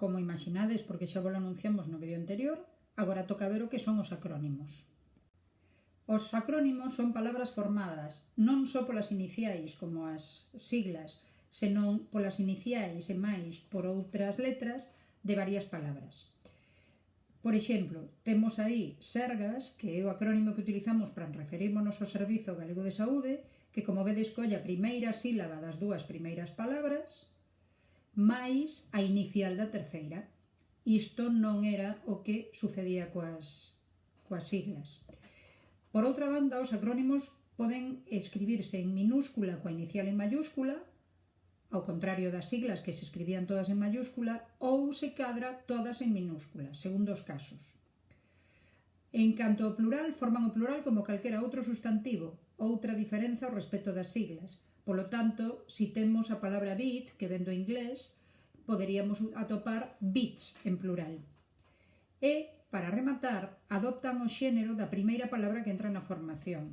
Como imaginades, porque xa vos anunciamos no vídeo anterior, agora toca ver o que son os acrónimos. Os acrónimos son palabras formadas non só polas iniciais como as siglas, senón polas iniciais e máis por outras letras de varias palabras. Por exemplo, temos aí Sergas, que é o acrónimo que utilizamos para referirnos ao Servizo Galego de Saúde, que, como vedes, colle a primeira sílaba das dúas primeiras palabras máis a inicial da terceira. Isto non era o que sucedía coas siglas. Por outra banda, os acrónimos poden escribirse en minúscula coa inicial en mayúscula, ao contrario das siglas que se escribían todas en mayúscula, ou, se cadra, todas en minúscula, segundo os casos. En canto ao plural, forman o plural como calquera outro sustantivo, outra diferenza ao respecto das siglas. Polo tanto, si temos a palabra bit, que ven do inglés, poderíamos atopar bits en plural. E, para rematar, adoptan o xénero da primeira palabra que entra na formación.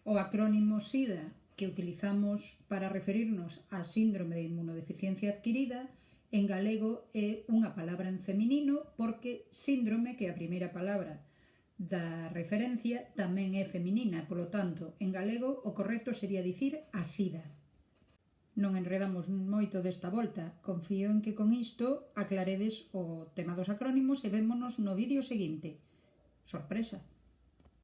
O acrónimo SIDA, que utilizamos para referirnos á síndrome de inmunodeficiencia adquirida, en galego é unha palabra en feminino porque síndrome, que é a primeira palabra da referencia, tamén é feminina. Polo tanto, en galego o correcto sería dicir a SIDA. Non enredamos moito desta volta. Confío en que con isto aclaredes o tema dos acrónimos e vémonos no vídeo seguinte. Sorpresa!